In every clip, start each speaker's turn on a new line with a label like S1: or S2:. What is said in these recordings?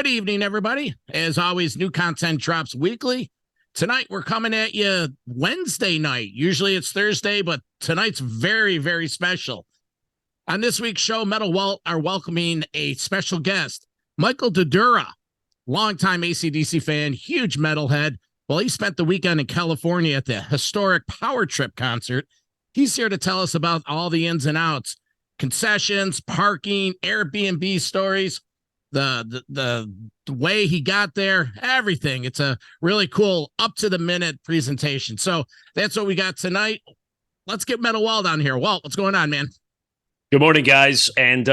S1: Good evening, everybody. As always, new content drops weekly. Tonight, we're coming at you Wednesday night. Usually it's Thursday, but tonight's very, very special. On this week's show, Metal Walt are welcoming a special guest, Michael Dadura, longtime AC/DC fan, huge metalhead. Well, he spent the weekend in California at the historic POWERTRIP concert. He's here to tell us about all the ins and outs, concessions, parking, Airbnb stories, the way he got there, everything. It's a really cool up-to-the-minute presentation. So that's what we got tonight. Let's get Metal Walt on here. Walt, what's going on, man?
S2: Good morning, guys. And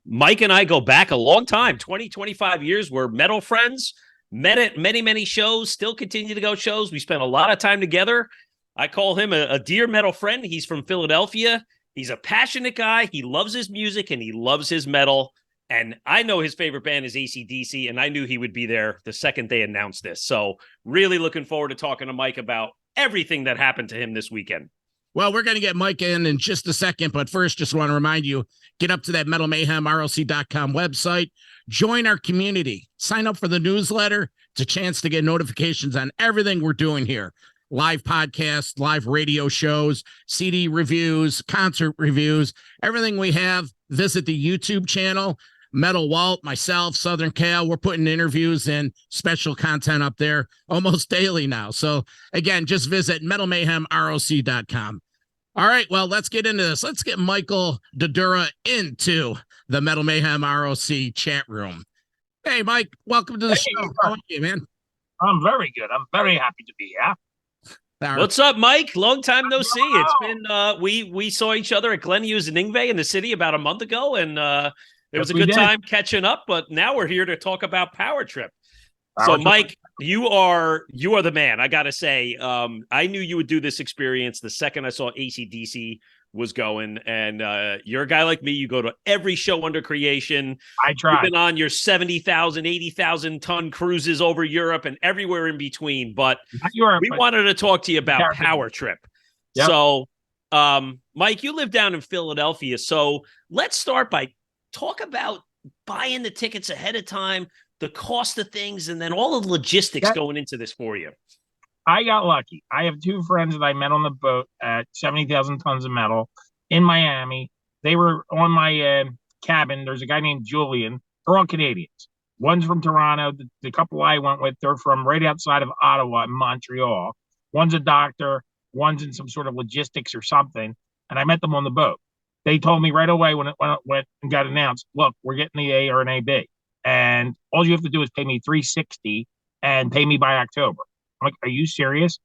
S2: Mike and I go back a long time, 20, 25 years. We're metal friends, met at many, many shows, still continue to go shows. We spent a lot of time together. I call him a dear metal friend. He's from Philadelphia. He's a passionate guy. He loves his music and he loves his metal. And I know his favorite band is AC/DC, and I knew he would be there the second they announced this. So really looking forward to talking to Mike about everything that happened to him this weekend.
S1: Well, we're going to get Mike in just a second, but first, just want to remind you, get up to that Metal Mayhem ROC.com website, join our community, sign up for the newsletter. It's a chance to get notifications on everything we're doing here. Live podcasts, live radio shows, CD reviews, concert reviews, everything we have. Visit the YouTube channel, Metal Walt, myself, Southern Cal. We're putting interviews and special content up there almost daily now. So again, just visit metalmayhemroc.com. All right, well, let's get into this. Let's get Michael Dadura into the Metal Mayhem ROC chat room. Hey, Mike, welcome to the show. How are you, man?
S3: I'm very good. I'm very happy to be here.
S2: What's up, Mike? Long time no see. It's been we saw each other at Glen Hughes and Ingve in the city about a month ago, and it was a good time catching up. But now we're here to talk about POWERTRIP. So, Mike, you are the man. I gotta say, I knew you would do this experience the second I saw AC/DC was going, and you're a guy like me. You go to every show under creation.
S3: I try.
S2: You've been on your 70,000, 80,000 ton cruises over Europe and everywhere in between. But we wanted to talk to you about POWERTRIP. Yep. So, Mike, you live down in Philadelphia. So let's start by talk about buying the tickets ahead of time, the cost of things, and then all the logistics going into this for you.
S3: I got lucky. I have two friends that I met on the boat at 70,000 tons of metal in Miami. They were on my cabin. There's a guy named Julian. They're all Canadians. One's from Toronto. The couple I went with, they're from right outside of Ottawa in Montreal. One's a doctor. One's in some sort of logistics or something. And I met them on the boat. They told me right away when it went and got announced, look, we're getting the A or an AB. And all you have to do is pay me $360 and pay me by October. I'm like, are you serious?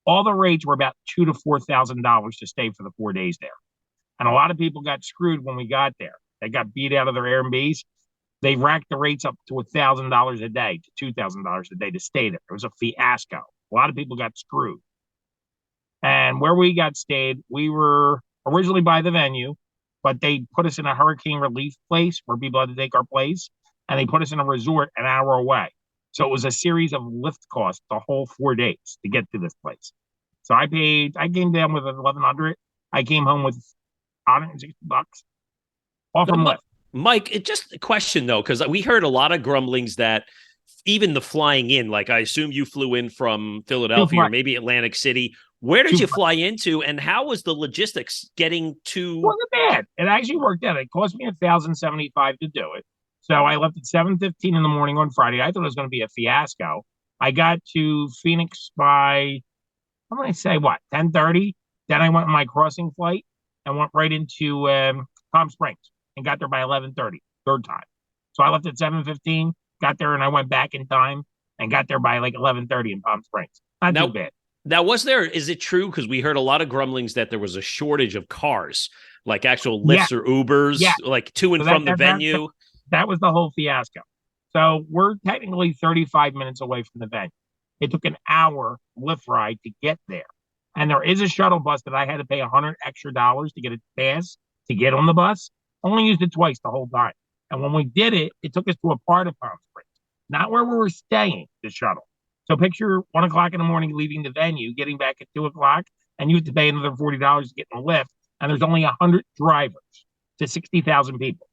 S3: All the rates were about $2,000 to $4,000 to stay for the 4 days there. And a lot of people got screwed when we got there. They got beat out of their Airbnbs. They racked the rates up to $1,000 a day to $2,000 a day to stay there. It was a fiasco. A lot of people got screwed. And where we got stayed, we were originally by the venue, but they put us in a hurricane relief place where people had to take our place. And they put us in a resort an hour away. So it was a series of lift costs the whole 4 days to get to this place. So I came down with $1,100. I came home with $160 off from lift.
S2: Mike, it just a question though, because we heard a lot of grumblings that even the flying in, like I assume you flew in from Philadelphia or maybe Atlantic City. Where did you fly into, and how was the logistics getting to?
S3: It wasn't bad. It actually worked out. It cost me $1,075 to do it. So I left at 7:15 in the morning on Friday. I thought it was going to be a fiasco. I got to Phoenix by, I'm going to say, 10:30? Then I went on my crossing flight and went right into Palm Springs and got there by 11:30, third time. So I left at 7:15, got there, and I went back in time and got there by like 11:30 in Palm Springs. Not too bad.
S2: Now, is it true? Because we heard a lot of grumblings that there was a shortage of cars, like actual Lyfts or Ubers, like to and from the venue.
S3: That was the whole fiasco. So we're technically 35 minutes away from the venue. It took an hour lift ride to get there. And there is a shuttle bus that I had to pay $100 extra to get a pass to get on the bus. Only used it twice the whole time. And when we did it, it took us to a part of Palm Springs, not where we were staying, the shuttle. So picture 1 o'clock in the morning leaving the venue, getting back at 2 o'clock, and you have to pay another $40 to get in a lift. And there's only 100 drivers to 60,000 people.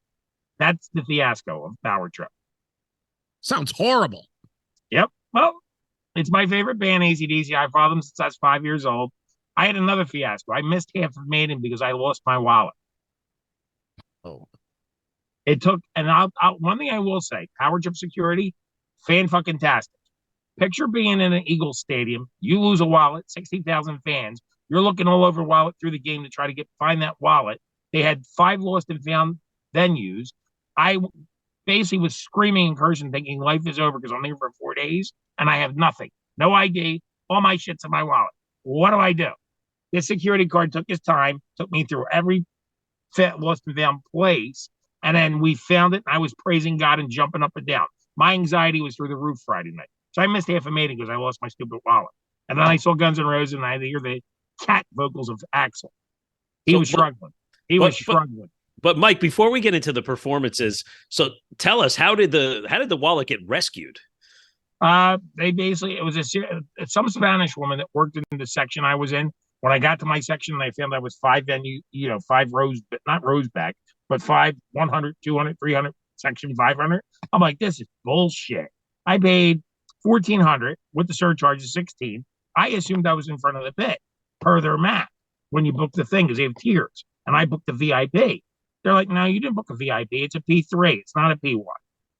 S3: That's the fiasco of POWERTRIP.
S1: Sounds horrible.
S3: Yep. Well, it's my favorite band, AC/DC. I followed them since I was 5 years old. I had another fiasco. I missed half of Maiden because I lost my wallet.
S1: Oh,
S3: It took, and one thing I will say, POWERTRIP security, fan-fucking-tastic. Picture being in an Eagles stadium, you lose a wallet, 60,000 fans. You're looking all over wallet through the game to try to find that wallet. They had 5 lost and found venues. I basically was screaming and cursing, thinking life is over because I'm here for 4 days and I have nothing. No ID, all my shit's in my wallet. What do? This security guard took his time, took me through every lost and found place, and then we found it, and I was praising God and jumping up and down. My anxiety was through the roof Friday night. So I missed half a Maiden because I lost my stupid wallet. And then I saw Guns N' Roses, and I had to hear the cat vocals of Axl. He was struggling. He was struggling.
S2: But Mike, before we get into the performances, so tell us, how did the wallet get rescued?
S3: They basically, it was some Spanish woman that worked in the section I was in. When I got to my section, I found I was 5 rows, but not rows back, but 5, 100, 200, 300, section 500. I'm like, this is bullshit. I paid $1,400 with the surcharge of $16. I assumed I was in front of the pit per their map when you book the thing because they have tiers, and I booked the VIP. They're like, no, you didn't book a VIP. It's a P3. It's not a P1.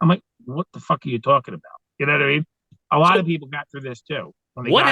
S3: I'm like, what the fuck are you talking about? You know what I mean? A lot of people got through this too. What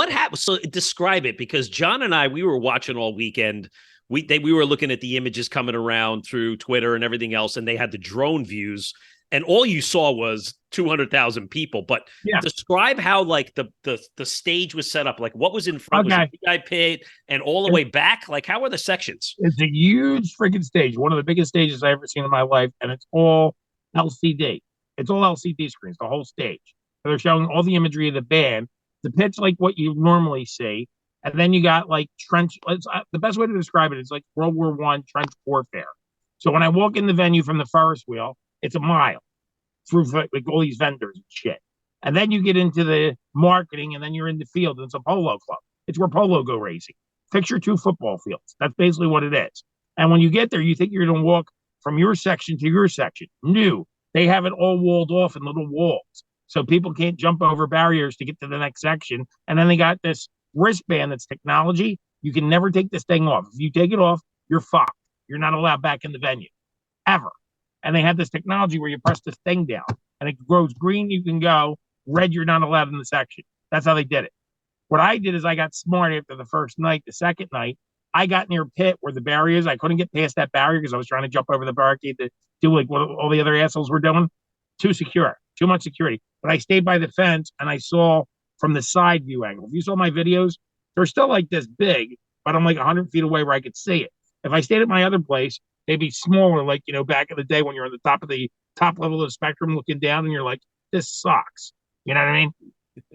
S2: happened? So describe it, because John and I, we were watching all weekend. We were looking at the images coming around through Twitter and everything else, and they had the drone views, and all you saw was 200,000 people. But describe how like the stage was set up. Like what was in front? Was it VIP and all the way back? Like how were the sections?
S3: It's a huge freaking stage, one of the biggest stages I've ever seen in my life, and it's all LCD. It's all LCD screens, the whole stage. So they're showing all the imagery of the band. The pit's like what you normally see, and then you got like trench. The best way to describe it is like World War I trench warfare. So when I walk in the venue from the Ferris wheel, it's a mile through like all these vendors and shit, and then you get into the marketing, and then you're in the field, and it's a polo club. It's where polo go racing. Picture 2 football fields. That's basically what it is. And when you get there, you think you're going to walk from your section to your section. No, they have it all walled off in little walls. So people can't jump over barriers to get to the next section. And then they got this wristband that's technology. You can never take this thing off. If you take it off, you're fucked. You're not allowed back in the venue, ever. And they have this technology where you press this thing down, and it grows green, you can go. Red, you're not allowed in the section. That's how they did it. What I did is I got smart after the first night. The second night, I got near pit where the barrier is. I couldn't get past that barrier because I was trying to jump over the barricade to do like what all the other assholes were doing. Too secure, too much security. But I stayed by the fence, and I saw from the side view angle. If you saw my videos, they're still like this big, but I'm like 100 feet away where I could see it. If I stayed at my other place, they'd be smaller, like, you know, back in the day when you're on the top level of the spectrum looking down, and you're like, this sucks. You know what I mean?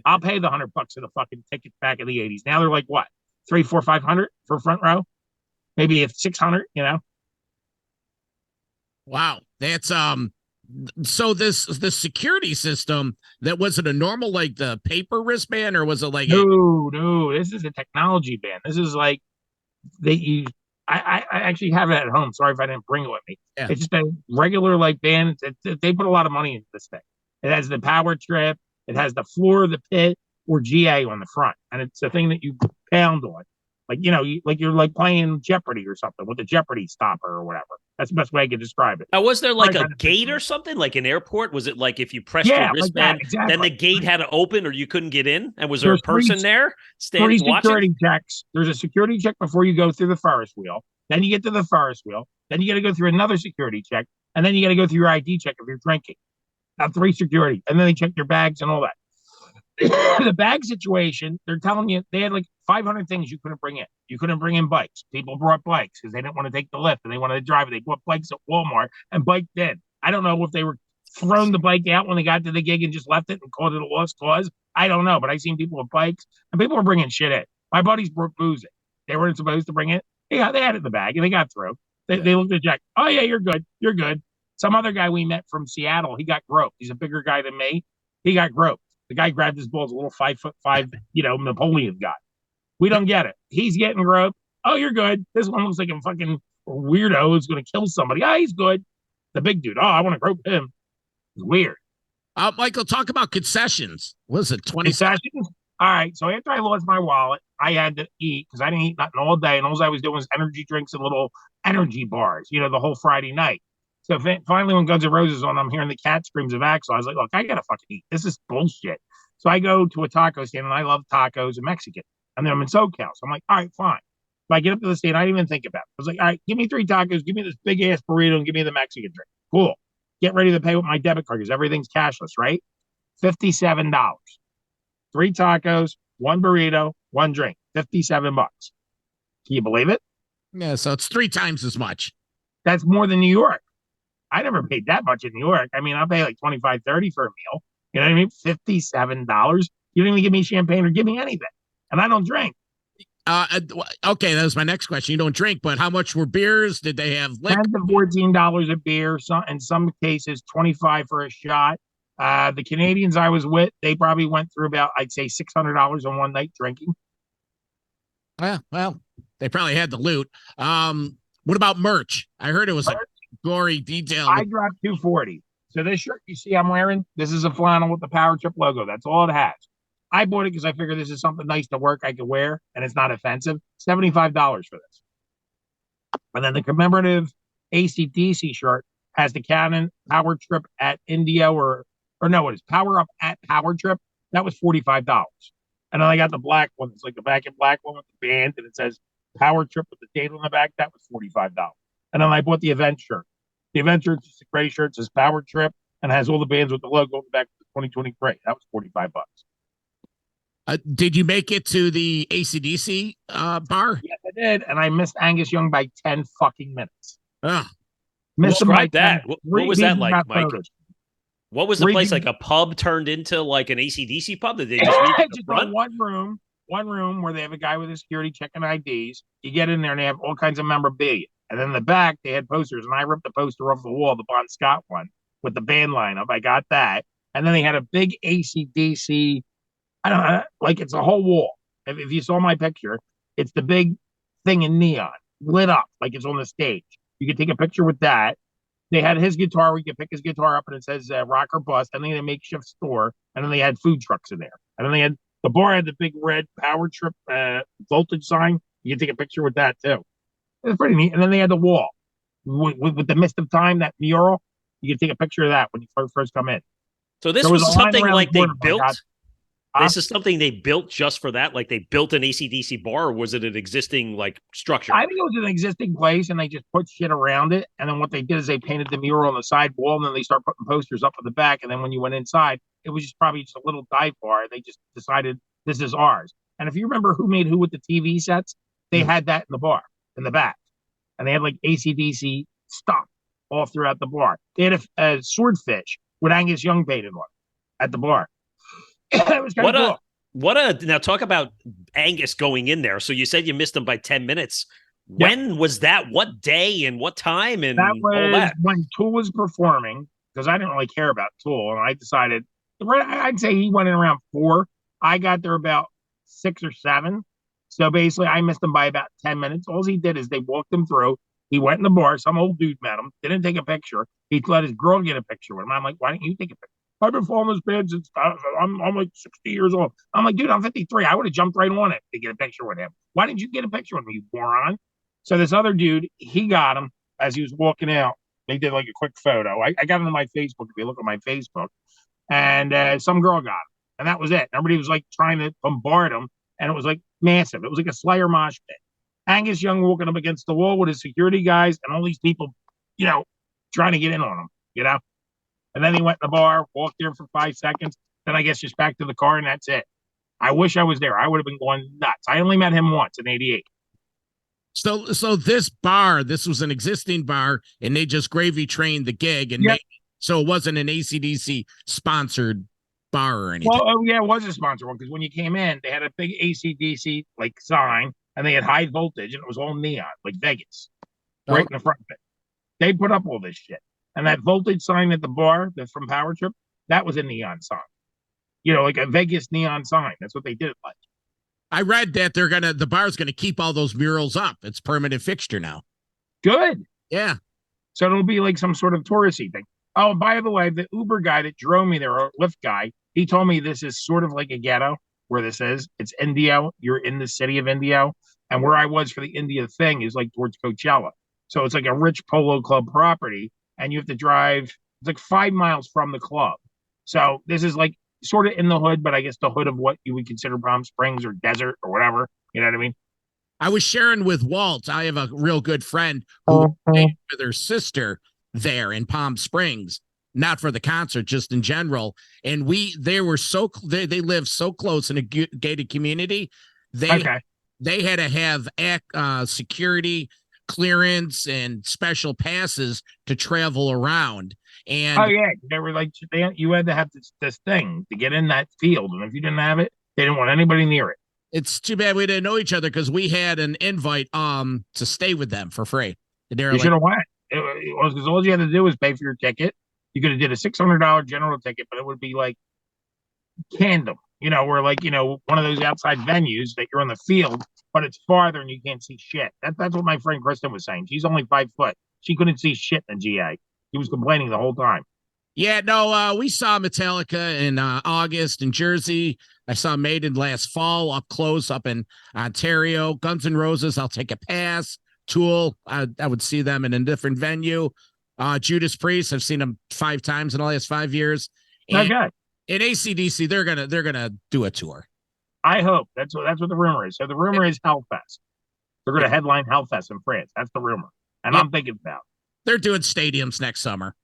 S3: I'll pay the $100 for the fucking ticket back in the 80s. Now they're like, what? 300, 400, 500 for front row? Maybe it's 600, you know?
S1: Wow. That's, so this security system, that was it a normal like the paper wristband, or was it like
S3: no, this is a technology band. This is like I actually have it at home. Sorry if I didn't bring it with me. Yeah. It's just a regular like band. They put a lot of money into this thing. It has the POWERTRIP, it has the floor of the pit or GA on the front, and it's a thing that you pound on. Like, you know, you're like playing Jeopardy or something with the Jeopardy stopper or whatever. That's the best way I could describe it.
S2: Now, was there like a gate or something, like an airport? Was it like if you pressed your wristband, then the gate had to open or you couldn't get in? And was there a person there standing watching?
S3: Checks. There's a security check before you go through the Ferris wheel. Then you get to the Ferris wheel. Then you got to go through another security check. And then you got to go through your ID check if you're drinking. Now 3 security. And then they check your bags and all that. The bag situation, they're telling you they had like 500 things you couldn't bring in. You couldn't bring in bikes. People brought bikes because they didn't want to take the lift and they wanted to drive it. They bought bikes at Walmart and biked in. I don't know if they were throwing the bike out when they got to the gig and just left it and called it a lost cause. I don't know, but I seen people with bikes and people were bringing shit in. My buddies brought booze in. They weren't supposed to bring it. Yeah, they had it in the bag and they got through. They looked at Jack. Oh yeah, you're good. You're good. Some other guy we met from Seattle, he got groped. He's a bigger guy than me. He got groped. The guy grabbed his balls, a little 5'5", you know, Napoleon guy. We don't get it. He's getting groped. Oh, you're good. This one looks like a fucking weirdo who's going to kill somebody. Ah, he's good. The big dude. Oh, I want to grope him. It's weird.
S1: Michael, talk about concessions. What is it, 20?
S3: Concessions. All right. So after I lost my wallet, I had to eat because I didn't eat nothing all day, and all I was doing was energy drinks and little energy bars. The whole Friday night. So finally, when Guns N' Roses was on, I'm hearing the cat screams of Axl. I was like, look, I gotta fucking eat. This is bullshit. So I go to a taco stand, and I love tacos and Mexican. And then I'm in SoCal. So I'm like, all right, fine. So I get up to the stand. I didn't even think about it. I was like, all right, give me 3 tacos, give me this big ass burrito, and give me the Mexican drink. Cool. Get ready to pay with my debit card because everything's cashless, right? $57. 3 tacos, 1 burrito, 1 drink. $57. Can you believe it?
S1: Yeah, so it's 3 times as much.
S3: That's more than New York. I never paid that much in New York. I mean, I'll pay like 25, 30 for a meal. You know what I mean? $57. You didn't even give me champagne or give me anything. And I don't drink.
S1: Okay, that was my next question. You don't drink, but how much were beers? Did they have liquor?
S3: $10 to $14 a beer. In some cases, 25 for a shot. The Canadians I was with, they probably went through about, I'd say, $600 on one night drinking.
S1: Yeah, well, they probably had the loot. What about merch? I heard it was a gory detail.
S3: I dropped $240. So this shirt you see I'm wearing, this is a flannel with the POWERTRIP logo. That's all it has. I bought it because I figured this is something nice to work I could wear, and it's not offensive. $75 for this. And then the commemorative AC/DC shirt has the Canon POWERTRIP at Indio, or no, it is Power Up at POWERTRIP. That was $45. And then I got the black one. It's like the back and black one with the band, and it says POWERTRIP with the date on the back. That was $45. And then I bought the event shirt. The event shirt is a gray shirt. It says POWERTRIP and has all the bands with the logo on the back of 2023. That was $45.
S1: Did you make it to the AC/DC bar?
S3: Yes, I did, and I missed Angus Young by 10 fucking minutes.
S2: Missed him by that. What was that like, Mike? Photos. What was the place like? A pub turned into like an AC/DC pub? Did they just
S3: one room where they have a guy with a security checking IDs. You get in there and they have all kinds of memorabilia, and then in the back they had posters, and I ripped the poster off the wall, the Bon Scott one with the band lineup. I got that, and then they had a big AC/DC. I don't know, like it's a whole wall. If you saw my picture, it's the big thing in neon, lit up like it's on the stage. You can take a picture with that. They had his guitar. where you can pick his guitar up and it says rock or bust. And then they had a makeshift store. And then they had food trucks in there. And then they had the bar had the big red POWERTRIP voltage sign. You can take a picture with that too. It was pretty neat. And then they had the wall with the mist of time, that mural. You can take a picture of that when you first come in.
S2: So this was something like they built. This is something they built just for that? Like they built an AC/DC bar, or was it an existing like structure?
S3: I think it was an existing place and they just put shit around it. And then what they did is they painted the mural on the side wall, and then they start putting posters up at the back. And then when you went inside, it was just probably just a little dive bar. They just decided this is ours. And if you remember Who Made Who with the TV sets, they had that in the bar, in the back. And they had like AC/DC stuff all throughout the bar. They had a swordfish with Angus Young painted on at the bar. It was kind of cool.
S2: Now talk about Angus going in there. So you said you missed him by 10 minutes. When was that? What day and what time? And
S3: that was
S2: all that?
S3: When Tool was performing, because I didn't really care about Tool, and I decided, I'd say he went in around 4. I got there about 6 or 7. So basically, I missed him by about 10 minutes. All he did is they walked him through. He went in the bar. Some old dude met him. Didn't take a picture. He let his girl get a picture with him. I'm like, why didn't you take a picture? I've been following this band since I'm like 60 years old. I'm like, dude, I'm 53. I would have jumped right on it to get a picture with him. Why didn't you get a picture with me, you moron? So this other dude, he got him as he was walking out. They did like a quick photo. I got him on my Facebook. If you look at my Facebook, and some girl got him, and that was it. Everybody was like trying to bombard him, and it was like massive. It was like a Slayer mosh pit. Angus Young walking up against the wall with his security guys and all these people, trying to get in on him, And then he went in the bar, walked there for 5 seconds. Then I guess just back to the car, and that's it. I wish I was there. I would have been going nuts. I only met him once in '88.
S1: So this bar, this was an existing bar, and they just gravy trained the gig, and so it wasn't an AC/DC sponsored bar or anything.
S3: Well, it was a sponsored one, because when you came in, they had a big AC/DC like sign, and they had high voltage, and it was all neon, like Vegas, right in the front of it. They put up all this shit. And that voltage sign at the bar that's from POWERTRIP, that was a neon sign. Like a Vegas neon sign. That's what they did it like.
S1: I read that the bar's gonna keep all those murals up. It's permanent fixture now.
S3: Good.
S1: Yeah.
S3: So it'll be like some sort of touristy thing. Oh, by the way, the Uber guy that drove me there, or Lyft guy, he told me this is sort of like a ghetto where this is. It's Indio. You're in the city of Indio. And where I was for the India thing is like towards Coachella. So it's like a rich polo club property. And you have to drive, it's like 5 miles from the club. So this is like sort of in the hood, but I guess the hood of what you would consider Palm Springs or desert or whatever. You know what I mean?
S1: I was sharing with Walt. I have a real good friend who stayed with her sister there in Palm Springs, not for the concert, just in general. And they were they live so close in a gated community.
S3: Okay.
S1: They had to have security clearance and special passes to travel around. And
S3: Oh yeah, they were like you had to have this thing to get in that field, and if you didn't have it, they didn't want anybody near it.
S1: it's too bad we didn't know each other because we had an invite to stay with them for free. And they were
S3: You
S1: like,
S3: should have went. It was because all you had to do was pay for your ticket. You could have did a $600 general ticket, but it would be like Tandem, where like one of those outside venues that you're on the field, but it's farther and you can't see shit. That's what my friend Kristen was saying. She's only 5 foot. She couldn't see shit in the GA. He was complaining the whole time.
S1: yeah, no, we saw Metallica in August in Jersey. I saw Maiden last fall up close up in Ontario. Guns N' Roses, I'll take a pass. Tool, I would see them in a different venue. Judas Priest, I've seen them 5 times in the last 5 years. And
S3: Okay.
S1: in ACDC, they're gonna do a tour.
S3: I hope that's what the rumor is. So the rumor is Hellfest. They're going to headline Hellfest in France. That's the rumor, and I'm thinking about.
S1: They're doing stadiums next summer.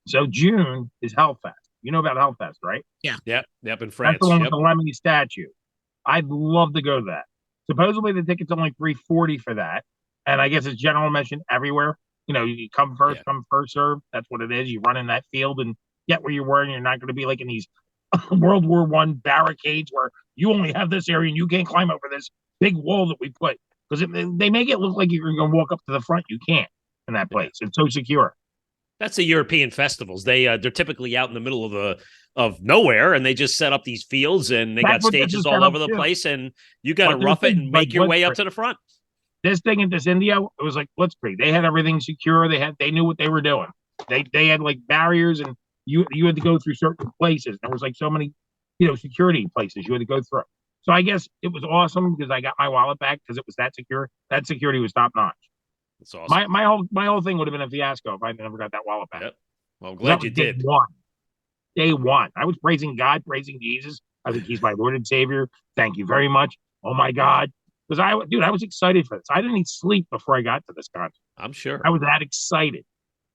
S3: So June is Hellfest. You know about Hellfest, right?
S2: Yep, in France.
S3: That's the one
S2: Yep.
S3: with the Lemmy statue. I'd love to go to that. Supposedly the ticket's only $340 for that, and I guess it's general admission everywhere. You come first, come first serve. That's what it is. You run in that field and get where you were, and you're not going to be like in these World War I barricades where you only have this area and you can't climb over this big wall that we put. Because they make it look like you're going to walk up to the front. You can't in that place. It's so secure.
S2: That's the European festivals. They're typically out in the middle of nowhere, and they just set up these fields, and they got stages all over the place, and you got to rough it and make your way up to the front.
S3: This thing at this Indio, it was like Blitzkrieg. They had everything secure. They knew what they were doing. They had like barriers, and you had to go through certain places. There was like so many, security places you had to go through. So I guess it was awesome because I got my wallet back because it was that secure. That security was top notch.
S2: That's awesome.
S3: My whole thing would have been a fiasco if I never got that wallet back.
S2: Yep. Well, I'm glad you did.
S3: Day one. I was praising God, praising Jesus. I think he's my Lord and Savior. Thank you very much. Oh my God. Because I was excited for this. I didn't need sleep before I got to this concert.
S2: I'm sure.
S3: I was that excited.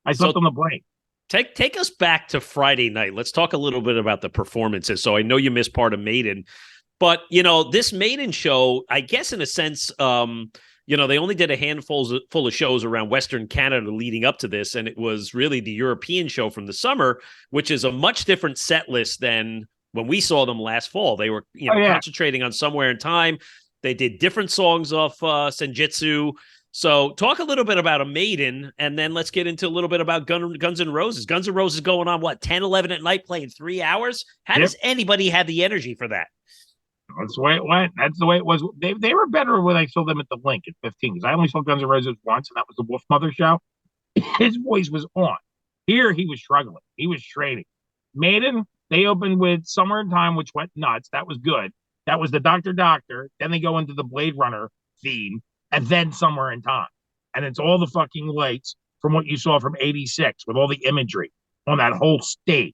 S3: I slept on the plane.
S2: Take us back to Friday night. Let's talk a little bit about the performances. So I know you missed part of Maiden, but this Maiden show, I guess in a sense, they only did a handful of shows around Western Canada leading up to this, and it was really the European show from the summer, which is a much different set list than when we saw them last fall. They were concentrating on Somewhere in Time. They did different songs off Senjutsu. So talk a little bit about a Maiden, and then let's get into a little bit about Guns N' Roses. Guns N' Roses going on, 10, 11 at night, playing 3 hours? How does anybody have the energy for that?
S3: That's the way it went. That's the way it was. They were better when I saw them at the Link at 15, because I only saw Guns N' Roses once, and that was the Wolf Mother show. His voice was on. Here, he was struggling. He was trading. Maiden, they opened with Somewhere in Time, which went nuts. That was good. That was the Doctor. Then they go into the Blade Runner theme, and then Somewhere in Time. And it's all the fucking lights from what you saw from 86 with all the imagery on that whole stage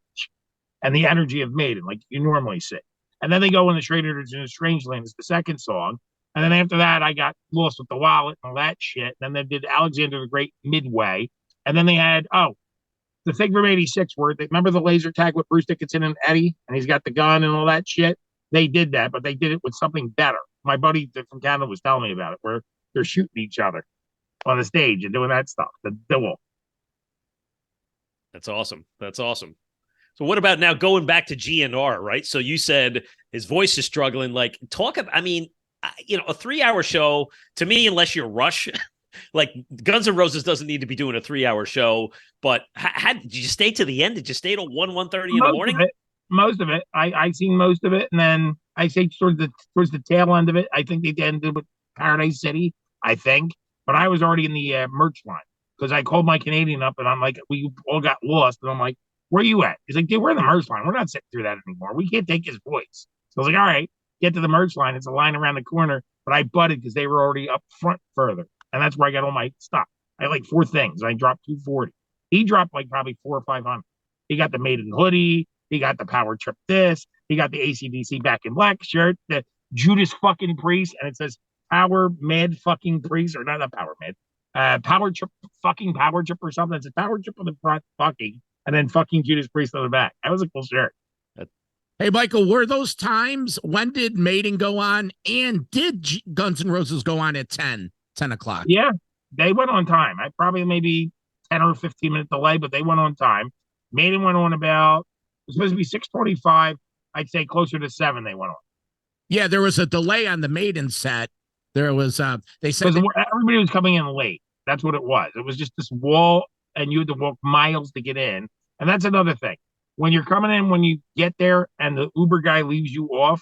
S3: and the energy of Maiden, like you normally see. And then they go in the Strangers in a Strange Land. It's the second song. And then after that, I got lost with the wallet and all that shit. And then they did Alexander the Great midway. And then they had, the thing from 86 where remember the laser tag with Bruce Dickinson and Eddie? And he's got the gun and all that shit. They did that, but they did it with something better. My buddy from Canada was telling me about it, where they're shooting each other on the stage and doing that stuff. The duel.
S2: That's awesome. So what about now going back to GNR, right? So you said his voice is struggling. Like, a 3-hour show, to me, unless you're Rush, like Guns N' Roses doesn't need to be doing a 3-hour show. But did you stay to the end? Did you stay till 1:30 in the morning?
S3: Most of it. I seen most of it. And then I say towards the tail end of it, I think they ended with Paradise City, I think. But I was already in the merch line because I called my Canadian up and I'm like, we all got lost. And I'm like, where you at? He's like, dude, we're in the merch line. We're not sitting through that anymore. We can't take his voice. So I was like, all right, get to the merch line. It's a line around the corner, but I butted because they were already up front further. And that's where I got all my stuff. I had like 4 things. I dropped 240. He dropped like probably 400 or 500. He got the Maiden hoodie. He got the Power Trip this. He got the ACDC Back in Black shirt. The Judas fucking Priest. And it says Power Mad fucking Priest. Or not Power Mad. Power Trip fucking Power Trip or something. It's a Power Trip on the front fucking. And then fucking Judas Priest on the back. That was a cool shirt.
S1: Hey, Michael, were those times? When did Maiden go on? And did Guns N' Roses go on at 10 o'clock?
S3: Yeah, they went on time. I probably maybe 10 or 15 minute delay, but they went on time. Maiden went on about, it was supposed to be 6:25. I'd say closer to 7 they went on.
S1: Yeah, there was a delay on the Maiden set. There was, they said
S3: everybody was coming in late. That's what it was. It was just this wall, and you had to walk miles to get in. And that's another thing. When you're coming in, when you get there and the Uber guy leaves you off,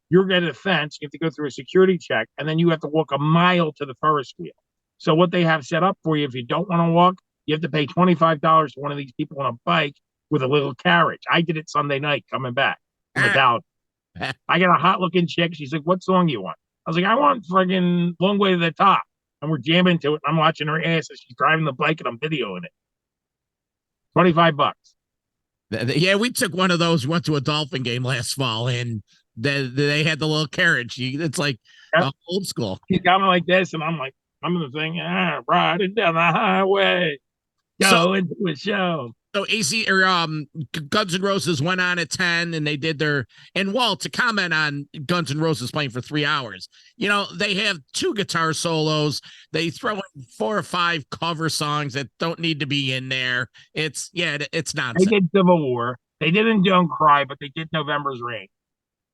S3: you're at a fence. You have to go through a security check, and then you have to walk a mile to the Ferris wheel. So what they have set up for you, if you don't want to walk, you have to pay $25 to one of these people on a bike with a little carriage. I did it Sunday night coming back from Metallica. I got a hot-looking chick. She's like, what song you want? I was like, I want friggin' Long Way to the Top. And we're jamming to it. I'm watching her ass as she's driving the bike, and I'm videoing it. $25.
S1: Yeah, we took one of those. Went to a Dolphin game last fall, and they had the little carriage. It's like old school.
S3: She's got me like this, and I'm like, I'm in the thing, riding down the highway, going to a show.
S1: So AC or Guns N' Roses went on at 10, and they did their. And Walt, to comment on Guns N' Roses playing for 3 hours, they have 2 guitar solos. They throw in 4 or 5 cover songs that don't need to be in there. It's nonsense.
S3: They did Civil War. They didn't Don't Cry, but they did November's Rain.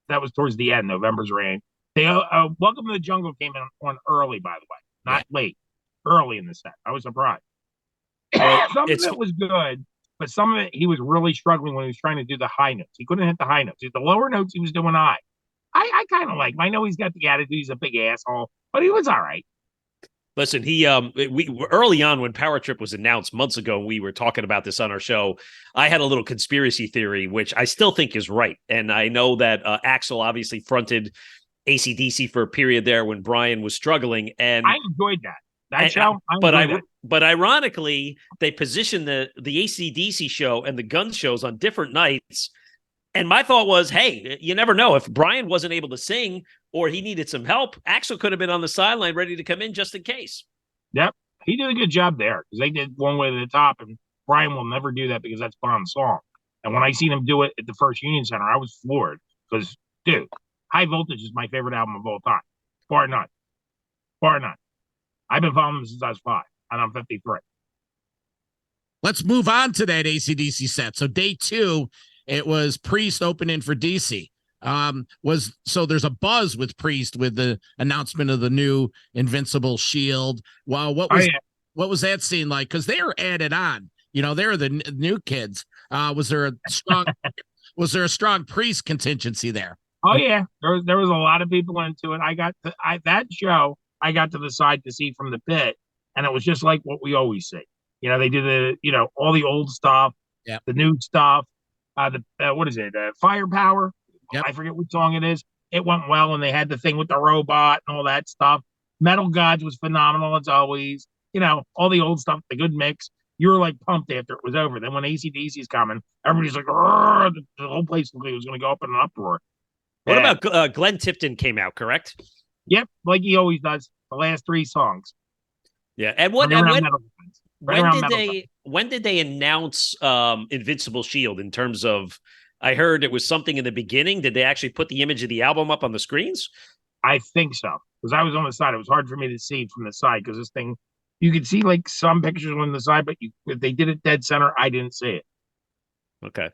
S3: That was towards the end. November's Rain. They Welcome to the Jungle came in on early, by the way, not late. Early in the set. I was surprised. Some of it was good. But some of it, he was really struggling when he was trying to do the high notes. He couldn't hit the high notes. The lower notes, he was doing high. I kind of like him. I know he's got the attitude. He's a big asshole, but he was all right.
S2: Listen, we early on when POWERTRIP was announced months ago, we were talking about this on our show. I had a little conspiracy theory, which I still think is right. And I know that Axl obviously fronted AC/DC for a period there when Brian was struggling. And
S3: I enjoyed that.
S2: But ironically, they positioned the AC/DC show and the Guns shows on different nights. And my thought was, hey, you never know. If Brian wasn't able to sing or he needed some help, Axl could have been on the sideline ready to come in just in case.
S3: Yep. He did a good job there because they did One Way to the Top, and Brian will never do that because that's Bond's song. And when I seen him do it at the First Union Center, I was floored because, dude, High Voltage is my favorite album of all time. Bar none. Bar none. I've been following them since I was 5, and I'm 53.
S1: Let's move on to that AC/DC set. So day 2, it was Priest opening for DC. So there's a buzz with Priest with the announcement of the new Invincible Shield. Wow, what was that scene like? Because they were added on. They're the new kids. Was there a strong Priest contingency there?
S3: Oh yeah, there was a lot of people into it. That show. I got to the side to see from the pit, and it was just like what we always see. They did all the old stuff, the new stuff, what is it? Firepower.
S1: Yep.
S3: I forget what song it is. It went well, and they had the thing with the robot and all that stuff. Metal Gods was phenomenal as always. All the old stuff, the good mix. You were like pumped after it was over. Then when AC/DC's coming, everybody's like, the whole place looked like it was going to go up in an uproar.
S2: What about Glenn Tipton came out, correct?
S3: Yep, like he always does. The last 3 songs.
S2: Yeah, and when did they announce Invincible Shield in terms of? I heard it was something in the beginning. Did they actually put the image of the album up on the screens?
S3: I think so, because I was on the side. It was hard for me to see from the side because this thing, you could see like some pictures on the side, but if they did it dead center, I didn't see it.
S2: Okay,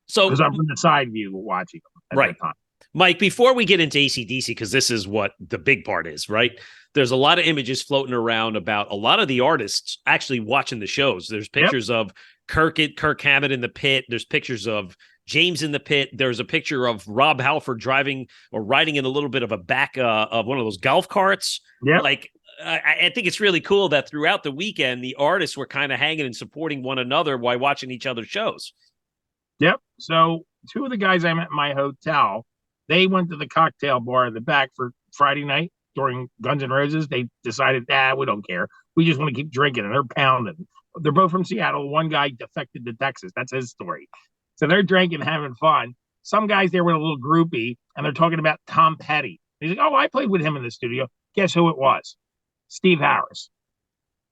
S2: so
S3: because I'm from the side view watching them at that time.
S2: Mike, before we get into AC/DC, because this is what the big part is, right? There's a lot of images floating around about a lot of the artists actually watching the shows. There's pictures of Kirk Hammett in the pit. There's pictures of James in the pit. There's a picture of Rob Halford driving or riding in a little bit of a back of one of those golf carts.
S3: Yeah.
S2: I think it's really cool that throughout the weekend, the artists were kind of hanging and supporting one another while watching each other's shows.
S3: Yep. So two of the guys I met in my hotel, they went to the cocktail bar in the back for Friday night during Guns N' Roses. They decided, we don't care. We just want to keep drinking, and they're pounding. They're both from Seattle. One guy defected to Texas. That's his story. So they're drinking, having fun. Some guys there with a little groupie, and they're talking about Tom Petty. He's like, "Oh, I played with him in the studio." Guess who it was? Steve Harris.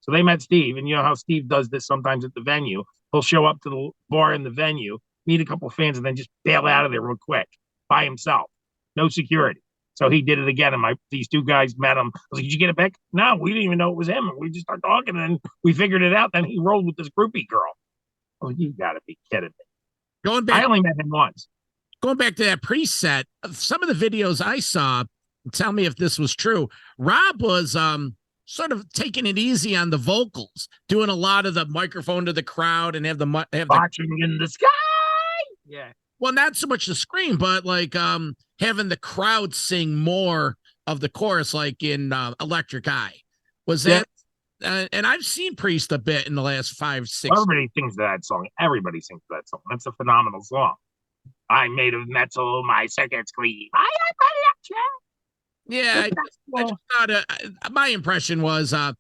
S3: So they met Steve, and you know how Steve does this sometimes at the venue. He'll show up to the bar in the venue, meet a couple of fans, and then just bail out of there real quick by himself. No security. So he did it again, and these two guys met him. I was like, "Did you get it back?" No, we didn't even know it was him. And we just started talking, and we figured it out. Then he rolled with this groupie girl. I was like, "You got to be kidding me."
S1: Going back,
S3: I only met him once.
S1: going back to that preset, some of the videos I saw, tell me if this was true. Rob was sort of taking it easy on the vocals, doing a lot of the microphone to the crowd and have the
S3: Watching in the sky. Yeah.
S1: well, not so much the scream, but like having the crowd sing more of the chorus, like in Electric Eye. Was that? And I've seen Priest a bit in the last 5, 6.
S3: Everybody sings that song. Everybody sings that song. That's a phenomenal song. I'm made of metal. My circuits clean.
S1: Yeah, I just thought my impression was I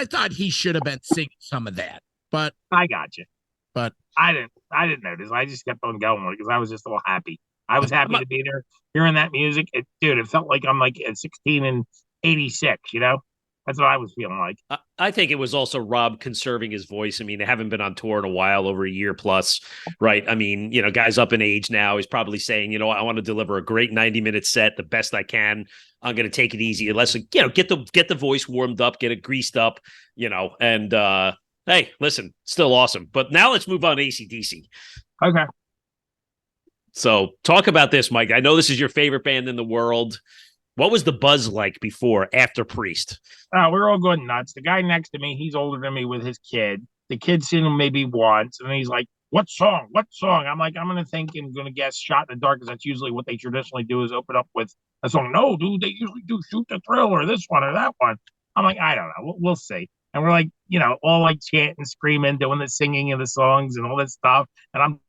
S1: thought he should have been singing some of that, but
S3: I got you.
S1: But
S3: I didn't notice. I just kept on going because I was just all happy. I was happy to be there, hearing that music. Dude, it felt like I'm like at 16 and 86. You know, that's what I was feeling like.
S2: I think it was also Rob conserving his voice. I mean, they haven't been on tour in a while, over a year plus, right? I mean, you know, guys up in age now. He's probably saying, you know, I want to deliver a great 90-minute set, the best I can. I'm going to take it easy. Let's, you know, get the voice warmed up, get it greased up, you know, and hey, listen, still awesome. But now let's move on to AC/DC.
S3: Okay.
S2: So talk about this, Mike. I know this is your favorite band in the world. What was the buzz like before, after Priest?
S3: We're all going nuts. The guy next to me, he's older than me with his kid. The kid's seen him maybe once, and he's like, "What song? What song?" I'm like, "I'm gonna think and gonna guess Shot in the Dark," because that's usually what they traditionally do is open up with a song. No, dude, they usually do Shoot the Thrill or this one or that one. I'm like, I don't know. We'll see. And we're like, you know, all like chanting, screaming, doing the singing of the songs and all this stuff. And I'm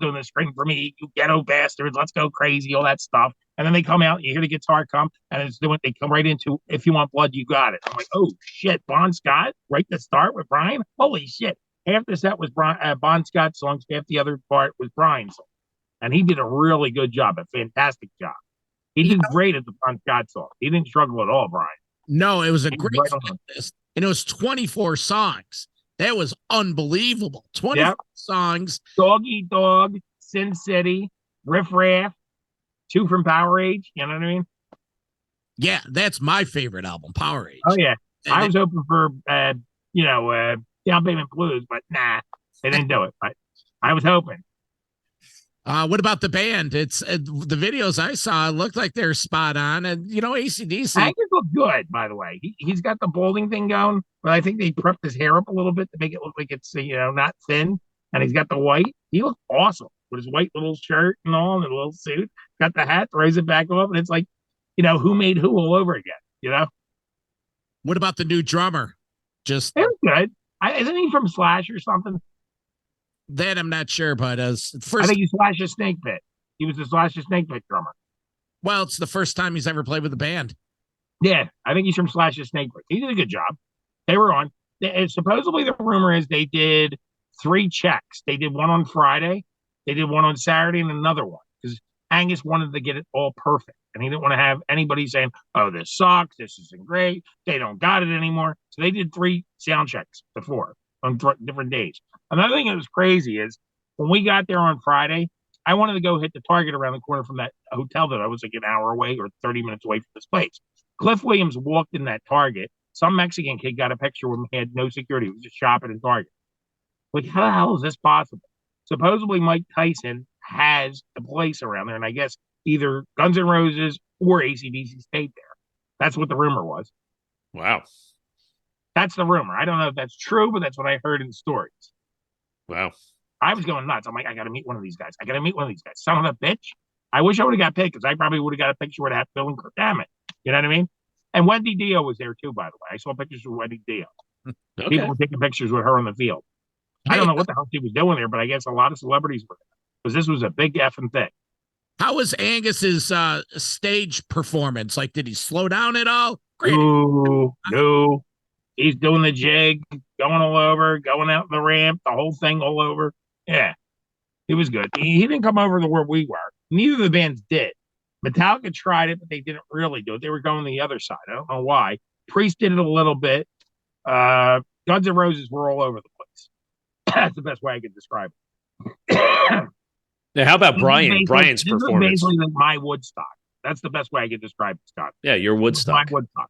S3: doing the scream for me, you ghetto bastards, let's go crazy, all that stuff. And then they come out, you hear the guitar come, and it's doing, they come right into If You Want Blood, You Got It. I'm like, oh shit, Bon Scott, right to start with Brian? Holy shit. Half the set was Bon Scott songs, half the other part was Brian's song. And he did a really good job, a fantastic job. He did great at the Bon Scott song. He didn't struggle at all, Brian.
S1: No, it was a
S3: He
S1: great
S3: right
S1: and it was 24 songs. That was unbelievable. 24 songs.
S3: Dog Eat Dog, Sin City, Riff Raff, 2 from Power Age. You know what I mean?
S1: Yeah, that's my favorite album, Power Age.
S3: Oh, yeah. And I was hoping for, Down Payment Blues, but nah, they didn't do it. But I was hoping.
S1: What about the band? It's the videos I saw looked like they're spot on, and you know, AC/DC.
S3: Angus looked good, by the way. He's got the balding thing going, but I think they prepped his hair up a little bit to make it look like it's not thin. And he's got the white. He looked awesome with his white little shirt and all, and a little suit. Got the hat, throws it back up, and it's like, who made who all over again.
S1: What about the new drummer? Just
S3: it was good. Isn't he from Slash or something?
S1: That I'm not sure, but as
S3: I think he's Slash's Snake Pit. He was the Slash's Snake Pit drummer.
S1: Well, it's the first time he's ever played with the band.
S3: Yeah, I think he's from Slash's Snake Pit. He did a good job. They were on. Supposedly, the rumor is they did 3 checks. They did one on Friday, they did one on Saturday, and another one because Angus wanted to get it all perfect, and he didn't want to have anybody saying, "Oh, this sucks. This isn't great. They don't got it anymore." So they did 3 sound checks before on different days. Another thing that was crazy is when we got there on Friday, I wanted to go hit the Target around the corner from that hotel that I was like an hour away or 30 minutes away from this place. Cliff Williams walked in that Target. Some Mexican kid got a picture with him. He had no security. He was just shopping at Target. Like, how the hell is this possible? Supposedly Mike Tyson has a place around there, and I guess either Guns N' Roses or AC/DC stayed there. That's what the rumor was.
S2: Wow.
S3: That's the rumor. I don't know if that's true, but that's what I heard in stories.
S2: Wow.
S3: I was going nuts. I'm like, I got to meet one of these guys. Son of a bitch. I wish I would have got picked because I probably would have got a picture with that Bill and Kirk. Damn it. You know what I mean? And Wendy Dio was there too, by the way. I saw pictures of Wendy Dio.
S2: Okay.
S3: People were taking pictures with her on the field. I don't
S1: Hey,
S3: know what the hell she was doing there, but I guess a lot of celebrities were there because this was a big effing thing.
S1: how was Angus's stage performance? Like, did he slow down at all? Great.
S3: Ooh, no. He's doing the jig, going all over, going out the ramp, the whole thing all over. Yeah, it was good. He didn't come over to where we were. Neither of the bands did. Metallica tried it, but they didn't really do it. They were going the other side. I don't know why. Priest did it a little bit. Guns N' Roses were all over the place. That's the best way I could describe it.
S2: Now, how about Brian's
S3: this
S2: performance?
S3: is basically like my Woodstock. That's the best way I could describe it, Scott.
S2: Yeah, your
S3: My
S2: Woodstock.
S3: Woodstock.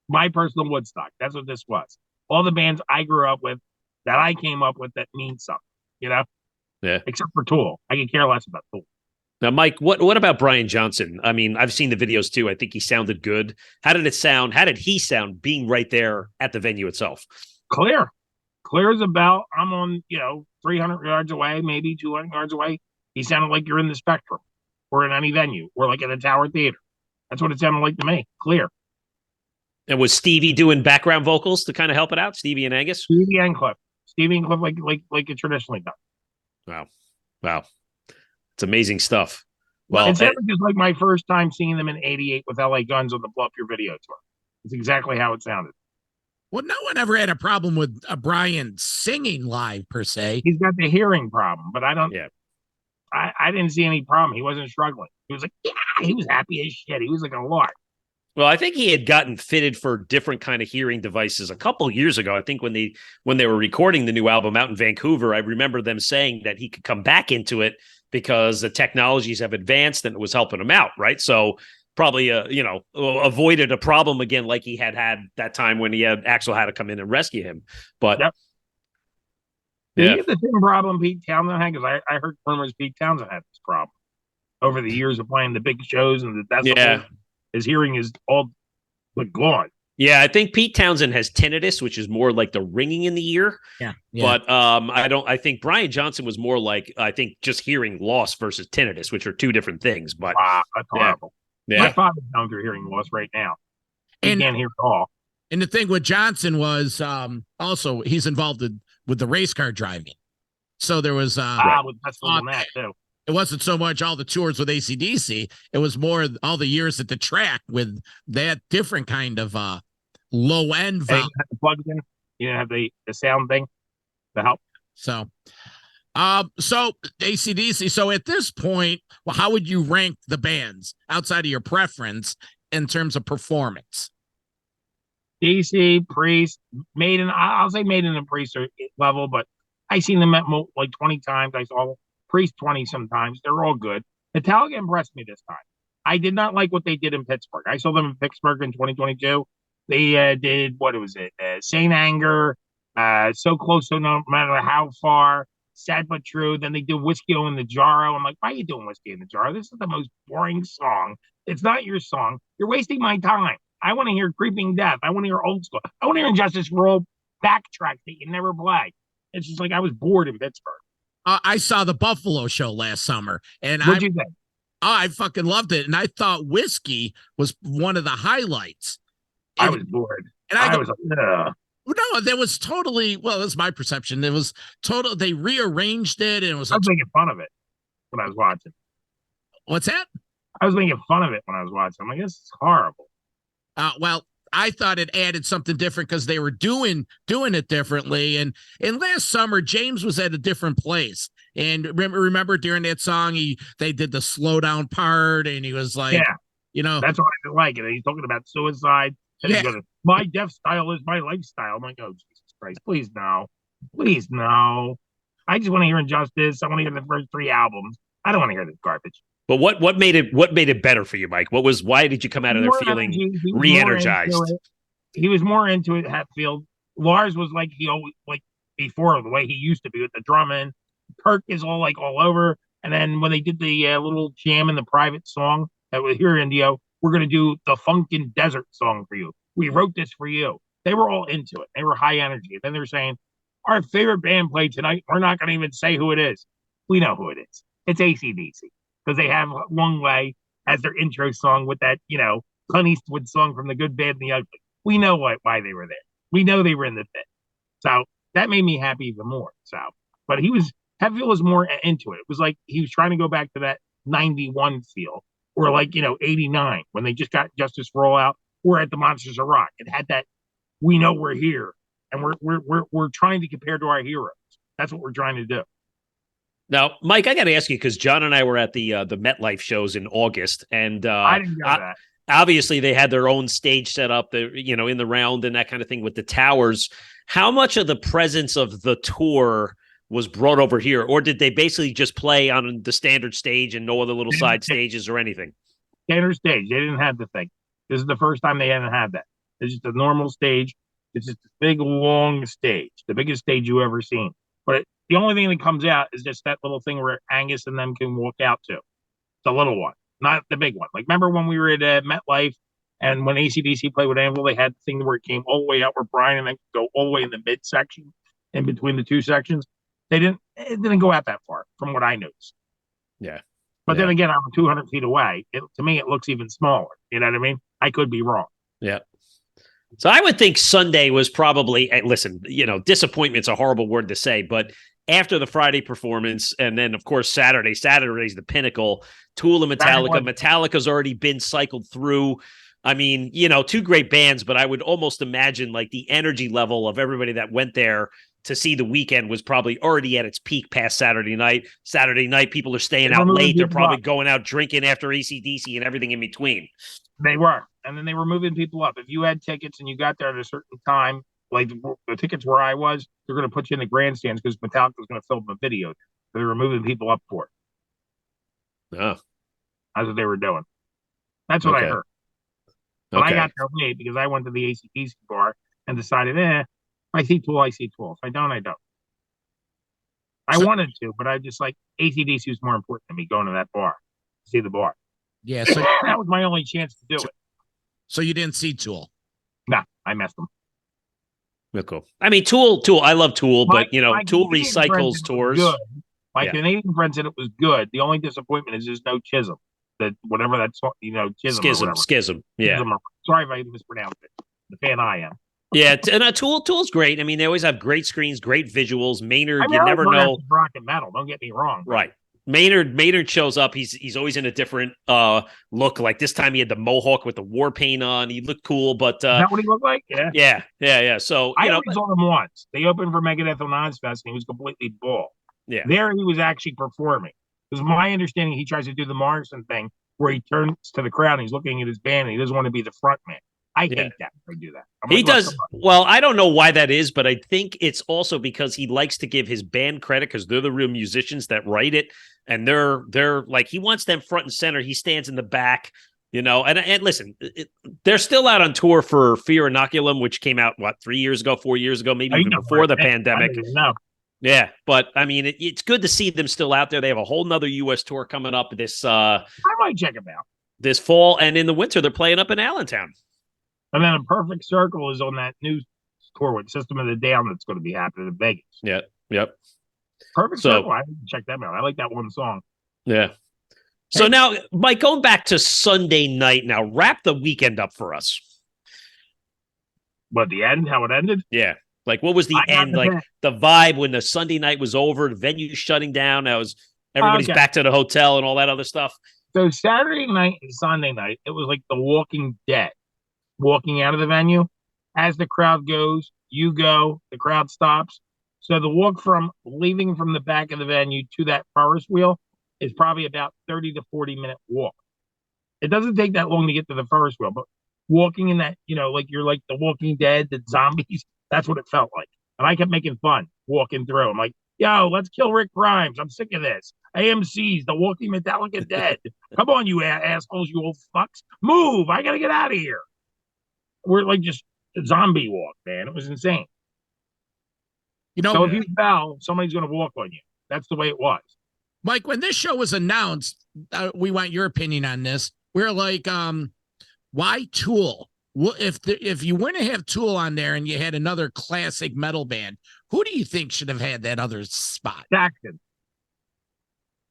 S3: My personal Woodstock. That's what this was. All the bands I grew up with, that I came up with, that means something, you know?
S2: Yeah.
S3: Except for Tool. I could care less about Tool.
S2: Now, Mike, what about Brian Johnson? I mean, I've seen the videos too. I think he sounded good. How did it sound? How did he sound being right there at the venue itself?
S3: Clear. Clear as a bell. I'm on, 300 yards away, maybe 200 yards away. He sounded like you're in the Spectrum or in any venue or like at a Tower Theater. That's what it sounded like to me. Clear.
S2: And was Stevie doing background vocals to kind of help it out? Stevie and Angus?
S3: Stevie and Cliff. Like it traditionally done.
S2: Wow. It's amazing stuff. Well,
S3: it sounded just like my first time seeing them in '88 with LA Guns on the Blow Up Your Video tour. It's exactly how it sounded.
S1: Well, no one ever had a problem with Brian singing live per se.
S3: He's got the hearing problem, but I don't.
S2: Yeah.
S3: I didn't see any problem. He wasn't struggling. He was like, yeah, he was happy as shit. He was like a lark.
S2: Well, I think he had gotten fitted for different kind of hearing devices a couple years ago. I think when they were recording the new album out in Vancouver, I remember them saying that he could come back into it because the technologies have advanced and it was helping him out, right? So probably avoided a problem again like he had that time when Axl had to come in and rescue him. But
S3: yep.
S2: Yeah,
S3: he had the same problem Pete Townsend had, because I heard rumors Pete Townsend had this problem over the years of playing the big shows and the decibels.
S2: Yeah.
S3: His hearing is all but gone.
S2: Yeah, I think Pete Townsend has tinnitus, which is more like the ringing in the ear.
S1: Yeah.
S2: But I think Brian Johnson was more like, I think, just hearing loss versus tinnitus, which are two different things. But
S3: wow, that's horrible.
S2: Yeah.
S3: My father's going through hearing loss right now. He can't hear at all.
S1: And the thing with Johnson was also he's involved with the race car driving. So there was
S3: with festivals and that too.
S1: It wasn't so much all the tours with AC/DC. It was more all the years at the track with that different kind of low end
S3: volume. You had the plugs in. You didn't have the sound thing to help.
S1: So AC/DC. So at this point, well, how would you rank the bands outside of your preference in terms of performance?
S3: DC, Priest, Maiden. I'll say Maiden and Priest are level, but I seen them at like 20 times. I saw Priest 20 sometimes. They're all good. Metallica impressed me this time. I did not like what they did in Pittsburgh. I saw them in Pittsburgh in 2022. They did, what was it? Saint Anger, So Close, So No Matter How Far, Sad But True. Then they did Whiskey in the Jarro. I'm like, why are you doing Whiskey in the Jarro? This is the most boring song. It's not your song. You're wasting my time. I want to hear Creeping Death. I want to hear Old School. I want to hear Injustice for All backtrack that you never play. It's just like I was bored in Pittsburgh.
S1: I saw the Buffalo show last summer, and
S3: what'd you think?
S1: I fucking loved it, and I thought Whiskey was one of the highlights.
S3: I was bored. And I was like, ugh.
S1: No, that was totally, well, that's my perception. It was total, they rearranged it, and it was.
S3: I was making fun of it when I was watching.
S1: What's that?
S3: I was making fun of it when I was watching. I'm like, this is horrible.
S1: Well, I thought it added something different because they were doing it differently. And last summer, James was at a different place. And remember during that song, they did the slow down part, and he was like,
S3: that's what I didn't like it. And he's talking about suicide. And he goes, my death style is my lifestyle. I'm like, oh, Jesus Christ, please no. Please no. I just want to hear Injustice. I want to hear the first 3 albums. I don't want to hear this garbage.
S2: But what made it better for you, Mike? Why did you come out of there feeling re-energized?
S3: He was more into it, Hatfield. Lars was like he always, like before, the way he used to be with the drumming. Kirk is all over. And then when they did the little jam in the private song that was here, Indio, we're going to do the Funkin' Desert song for you. We wrote this for you. They were all into it. They were high energy. And then they were saying, our favorite band played tonight. We're not going to even say who it is. We know who it is. It's AC/DC. Because they have Long Way as their intro song with that, Clint Eastwood song from The Good, Bad, and the Ugly. We know why they were there. We know they were in the pit. So that made me happy even more. So, but Hetfield was more into it. It was like he was trying to go back to that 91 feel, or like 89 when they just got Justice for All out. We're at the Monsters of Rock. It had that we know we're here, and we're trying to compare to our heroes. That's what we're trying to do.
S2: Now, Mike, I got to ask you because John and I were at the MetLife shows in August, and
S3: I didn't know that.
S2: Obviously they had their own stage set up, in the round and that kind of thing with the towers. How much of the presence of the tour was brought over here, or did they basically just play on the standard stage and no other little side stages or anything?
S3: Standard stage. They didn't have the thing. This is the first time they haven't had that. It's just a normal stage. It's just a big, long stage, the biggest stage you ever seen. But the only thing that comes out is just that little thing where Angus and them can walk out to. The little one, not the big one. Like, remember when we were at MetLife and when AC/DC played with Anvil, they had the thing where it came all the way out where Brian and then go all the way in the midsection in between the two sections. It didn't go out that far from what I noticed.
S2: Yeah.
S3: But then again, I'm 200 feet away. To me, it looks even smaller. You know what I mean? I could be wrong.
S2: Yeah. So I would think Sunday was probably, listen, disappointment's a horrible word to say, but after the Friday performance, and then, of course, Saturday's the pinnacle. Tool and Metallica. Metallica's already been cycled through. I mean, two great bands, but I would almost imagine like the energy level of everybody that went there to see the weekend was probably already at its peak past Saturday night. Saturday night, people are staying out late. They're probably going out drinking after AC/DC and everything in between.
S3: They were. And then they were moving people up. If you had tickets and you got there at a certain time, like the tickets where I was, they're going to put you in the grandstands because Metallica was going to film a video. So they were moving people up for it.
S2: Oh.
S3: That's what they were doing. That's what I heard. But I got there late because I went to the AC/DC bar and decided, I see Tool, I see Tool. If I don't, I don't. I wanted to, but I just like AC/DC was more important to me going to that bar, to see the bar.
S1: Yeah, so
S3: that was my only chance to do it.
S1: So you didn't see Tool?
S3: No, I messed them.
S2: Real cool. I mean, Tool. I love Tool, but Tool recycles tours.
S3: My Canadian friend said it was good. The only disappointment is there's no Chisholm. That whatever that's
S2: Schism. Yeah.
S3: Sorry if I mispronounced it. The fan I am.
S2: Yeah, and Tool's great. I mean, they always have great screens, great visuals. Maynard, you never know.
S3: Rock and metal. Don't get me wrong.
S2: Right. Maynard shows up. He's always in a different look. Like this time he had the mohawk with the war paint on. He looked cool, but
S3: is that what he looked like?
S2: Yeah. So
S3: I only saw him once. They opened for Megadeth on Ozfest, and he was completely bald.
S2: Yeah.
S3: There he was actually performing. Because my understanding, he tries to do the Morrison thing where he turns to the crowd and he's looking at his band and he doesn't want to be the front man. I hate that if I do that.
S2: He does. Well, I don't know why that is, but I think it's also because he likes to give his band credit because they're the real musicians that write it. And they're like, he wants them front and center. He stands in the back, and listen, they're still out on tour for Fear Inoculum, which came out, 4 years ago, maybe even before the pandemic. Yeah, but I mean, it's good to see them still out there. They have a whole nother U.S. tour coming up this.
S3: I might check them out
S2: this fall, and in the winter they're playing up in Allentown.
S3: And then a Perfect Circle is on that new tour with System of the Down that's going to be happening in Vegas.
S2: Yeah, yep.
S3: Perfect Circle. I didn't check them out. I like that one song.
S2: Yeah. So now, Mike, going back to Sunday night. Now, wrap the weekend up for us.
S3: What, the end? How it ended?
S2: Yeah. Like, what was the end? Like, the vibe when the Sunday night was over, the venue shutting down. Everybody's back to the hotel and all that other stuff.
S3: So Saturday night and Sunday night, it was like The Walking Dead. Walking out of the venue. As the crowd goes, you go, the crowd stops. So the walk from leaving from the back of the venue to that Ferris wheel is probably about 30 to 40-minute walk. It doesn't take that long to get to the Ferris wheel, but walking in that, like you're like The Walking Dead, the zombies. That's what it felt like. And I kept making fun walking through. I'm like, yo, let's kill Rick Grimes. I'm sick of this. AMC's The Walking Metallica Dead. Come on, you assholes, you old fucks. Move. I got to get out of here. We're like just a zombie walk, man. It was insane. So if you fell, somebody's going to walk on you. That's the way it was.
S1: Mike, when this show was announced, we want your opinion on this. We're like, why Tool? Well, if you want to have Tool on there and you had another classic metal band, who do you think should have had that other spot?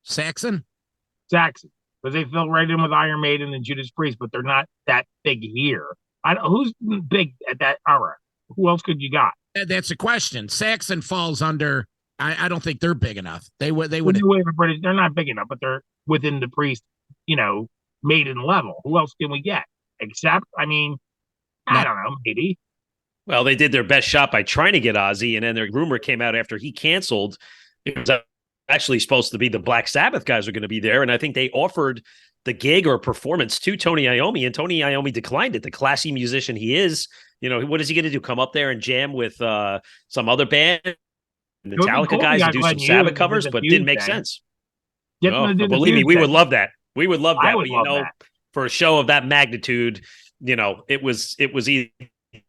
S1: Saxon? Because
S3: they fell right in with Iron Maiden and Judas Priest, but they're not that big here. Who's big at that era? Who else could you got?
S1: That's a question. Saxon falls under. I don't think they're big enough. They would.
S3: British. They're not big enough, but they're within the Priest, Maiden level. Who else can we get? Except, I don't know, maybe.
S2: Well, they did their best shot by trying to get Ozzy, and then their rumor came out after he canceled. It was actually supposed to be the Black Sabbath guys were going to be there, and I think they offered the gig or performance to Tony Iommi, and Tony Iommi declined it. The classy musician he is, what is he going to do? Come up there and jam with some other band, Metallica guys, and do some Sabbath covers? But it didn't make sense. Believe me, we would love that. We would love that. But for a show of that magnitude, it was either,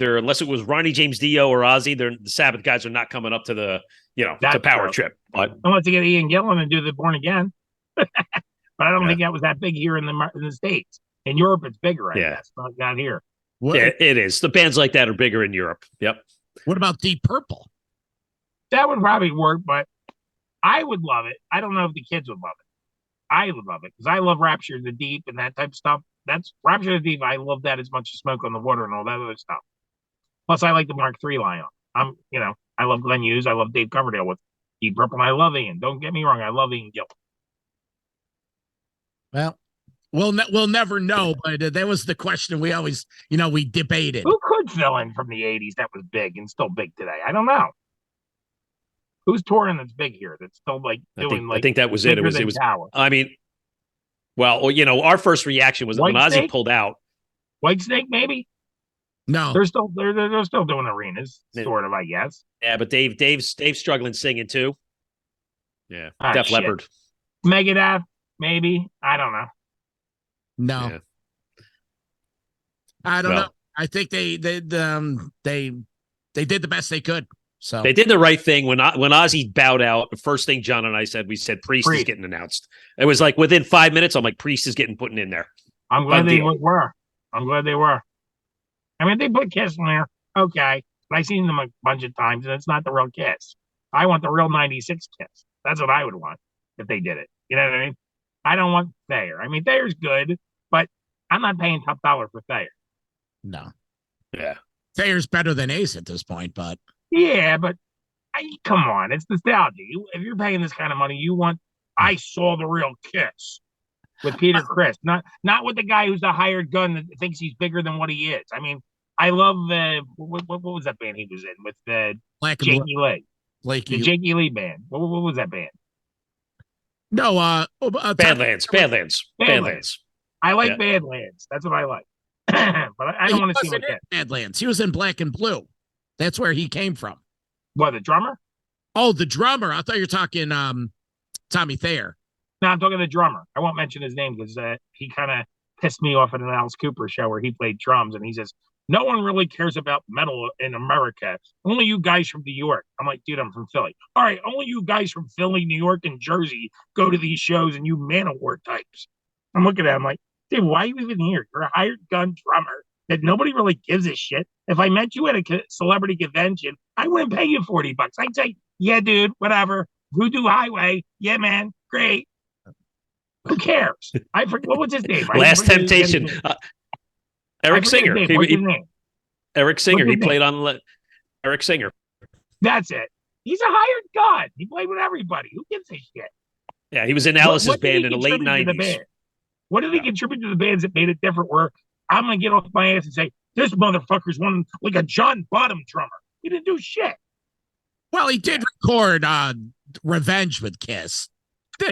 S2: unless it was Ronnie James Dio or Ozzy, the Sabbath guys are not coming up to the to Power Trip. But
S3: I want to get Ian Gillan and do the Born Again. But I don't think that was that big here in the States. In Europe, it's bigger, I guess, not down here.
S2: Yeah, it is. The bands like that are bigger in Europe. Yep.
S1: What about Deep Purple?
S3: That would probably work, but I would love it. I don't know if the kids would love it. I would love it because I love Rapture the Deep and that type of stuff. That's Rapture the Deep. I love that as much as Smoke on the Water and all that other stuff. Plus, I like the Mark III line. I love Glenn Hughes. I love Dave Coverdale with Deep Purple. And I love Ian. Don't get me wrong. I love Ian Gillan.
S1: Well, we'll never know, but that was the question we always, we debated.
S3: Who could fill in from the 80s that was big and still big today? I don't know. Who's touring that's big here that's still
S2: I think that was it. It was Tower. Our first reaction was when Ozzy pulled out.
S3: Whitesnake, maybe?
S1: No.
S3: They're still doing arenas, sort of, I guess.
S2: Yeah, but Dave's struggling singing too. Yeah. Def Leppard.
S3: Megadeth. Maybe. I don't know.
S1: No. Yeah. I don't know. I think they did the best they could. So
S2: they did the right thing when Ozzy bowed out. The first thing John and I said, Priest is getting announced. It was like within 5 minutes, I'm like, Priest is getting put in there.
S3: I'm glad they were. I'm glad they were. I mean, they put Kiss in there. Okay. But I've seen them a bunch of times, and it's not the real Kiss. I want the real 96 Kiss. That's what I would want if they did it. You know what I mean? I don't want Thayer. I mean, Thayer's good, but I'm not paying top dollar for Thayer.
S1: No.
S2: Yeah.
S1: Thayer's better than Ace at this point, but.
S3: Yeah, but come on. It's nostalgia. If you're paying this kind of money, you want I saw the real Kiss with Peter Criss, not with the guy who's a hired gun that thinks he's bigger than what he is. I mean, I love what was that band he was in with Jakey Lee? The Jakey Lee band. What was that band?
S1: No,
S2: Badlands.
S3: I like Badlands. That's what I like. But I don't want to see what that.
S1: Badlands. He was in Black and Blue. That's where he came from.
S3: What, the drummer?
S1: Oh, the drummer. I thought you were talking Tommy Thayer.
S3: No, I'm talking the drummer. I won't mention his name because he kind of pissed me off at an Alice Cooper show where he played drums, and he says, no one really cares about metal in America. Only you guys from New York. I'm like, dude, I'm from Philly. All right, only you guys from Philly, New York, and Jersey go to these shows, and you Manowar types. I'm looking at him like, dude, why are you even here? You're a hired gun drummer that nobody really gives a shit. If I met you at a celebrity convention, I wouldn't pay you $40. I'd say, yeah, dude, whatever. Voodoo Highway. Yeah, man. Great. Who cares? I forget what was his name.
S2: Last Temptation. Eric Singer. Eric Singer. He played on Eric Singer.
S3: That's it. He's a hired gun. He played with everybody. Who gives a shit?
S2: Yeah, he was in Alice's band in the late 90s.
S3: What did he contribute to the bands that made it different? Where I'm going to get off my ass and say, this motherfucker's one like a John Bottom drummer. He didn't do shit.
S1: Well, he did record Revenge with Kiss.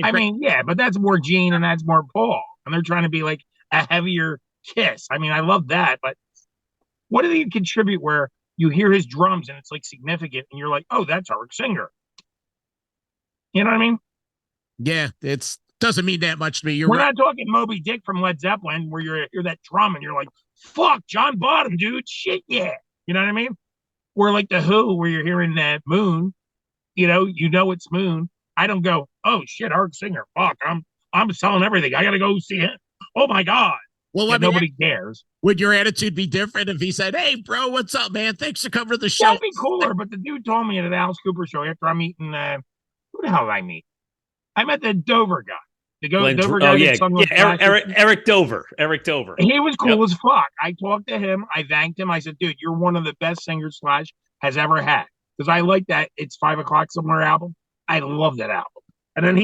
S3: I mean, yeah, but that's more Gene and that's more Paul. And they're trying to be like a heavier Kiss. I mean, I love that. But what did he contribute where you hear his drums and it's like significant and you're like, oh, that's Eric Singer. You know what I mean?
S1: Yeah, it's doesn't mean that much to me.
S3: We're not talking Moby Dick from Led Zeppelin where you hear that drum and you're like, fuck, John Bottom, dude. Shit, yeah. You know what I mean? We're like the Who where you're hearing that Moon. You know it's Moon. I don't go, oh shit, Eric Singer. Fuck, I'm selling everything. I gotta go see it. Oh my God.
S1: Well,
S3: nobody cares.
S1: Would your attitude be different if he said, hey, bro, what's up, man? Thanks for covering the show.
S3: That'd be cooler. But the dude told me at an Alice Cooper show after I'm meeting, who the hell did I meet? I met the Dover guy. The Dover guy.
S2: Eric Dover. Eric Dover.
S3: He was cool as fuck. I talked to him. I thanked him. I said, dude, you're one of the best singers / has ever had. Because I like that It's 5 O'Clock Somewhere album. I love that album. And then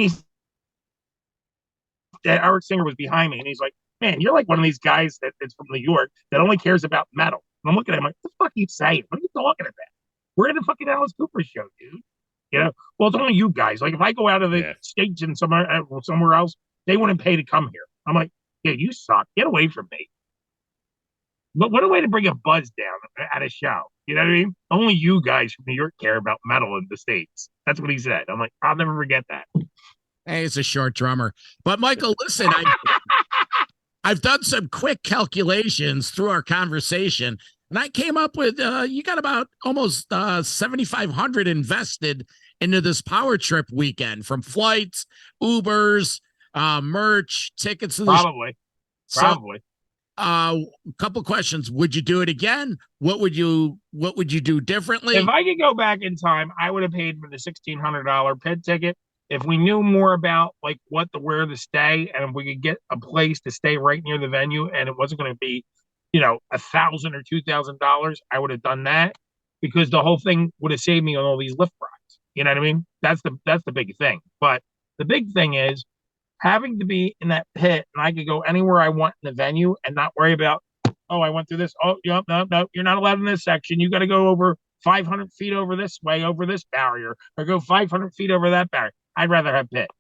S3: Eric Singer was behind me, and he's like, man, you're like one of these guys that's from New York that only cares about metal. And I'm looking at him like, what the fuck are you saying? What are you talking about? We're in the fucking Alice Cooper show, dude. You know, well, it's only you guys. Like, if I go out of the States and somewhere else, they wouldn't pay to come here. I'm like, yeah, you suck. Get away from me. But what a way to bring a buzz down at a show. You know what I mean? Only you guys from New York care about metal in the States. That's what he said. I'm like, I'll never forget that.
S1: Hey, it's a short drummer. But Michael, listen, I've done some quick calculations through our conversation, and I came up with you got about almost 7,500 invested into this Power Trip weekend, from flights, Ubers, merch, tickets to the
S3: probably.
S1: A couple questions. Would you do it again? What would you do differently?
S3: If I could go back in time, I would have paid for the $1,600 pit ticket. If we knew more about like where to stay, and if we could get a place to stay right near the venue, and it wasn't going to be, $1,000 or $2,000, I would have done that, because the whole thing would have saved me on all these lift rides. You know what I mean? That's the big thing. But the big thing is having to be in that pit, and I could go anywhere I want in the venue and not worry about, I went through this. Oh, no, you're not allowed in this section. You got to go over 500 feet over this way, over this barrier, or go 500 feet over that barrier. I'd rather have pit,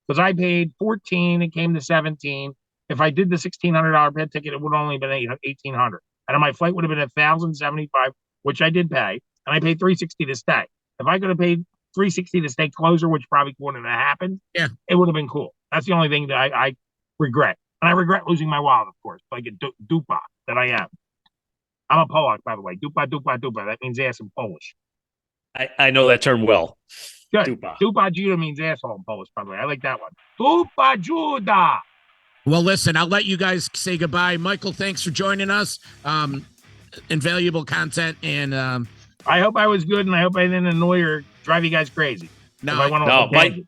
S3: because I paid $14. It came to $17. If I did the $1,600 pit ticket, it would only have been $1,800, and my flight would have been $1,075, which I did pay, and I paid $360 to stay. If I could have paid $360 to stay closer, which probably wouldn't have happened, it would have been cool. That's the only thing that I regret, and I regret losing my wallet, of course, like a dupa that I am. I'm a Polak, by the way. Dupa, dupa, dupa. That means ass in Polish.
S2: I know that term well.
S3: Good. Dupa Juda means asshole in Polish, by the way. I like that one. Dupa Juda.
S1: Well, listen, I'll let you guys say goodbye. Michael, thanks for joining us. Invaluable content, and
S3: I hope I was good, and I hope I didn't annoy or drive you guys crazy.
S2: No,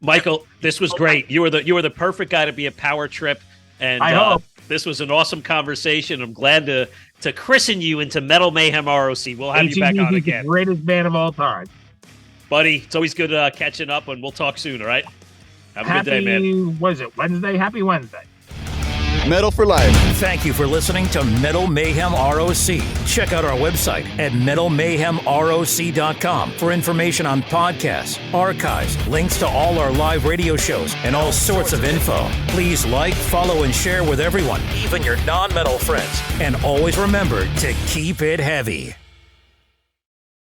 S2: Michael, this was great. You were the perfect guy to be a Power Trip, and
S3: I hope
S2: this was an awesome conversation. I'm glad to christen you into Metal Mayhem ROC. We'll have you back on again.
S3: The greatest band of all time.
S2: Buddy, it's always good catching up, and we'll talk soon, all right? Have a good day, man.
S3: What is it, Wednesday? Happy Wednesday.
S4: Metal for life.
S5: Thank you for listening to Metal Mayhem ROC. Check out our website at metalmayhemroc.com for information on podcasts, archives, links to all our live radio shows, and all sorts of info. Please like, follow, and share with everyone, even your non-metal friends. And always remember to keep it heavy.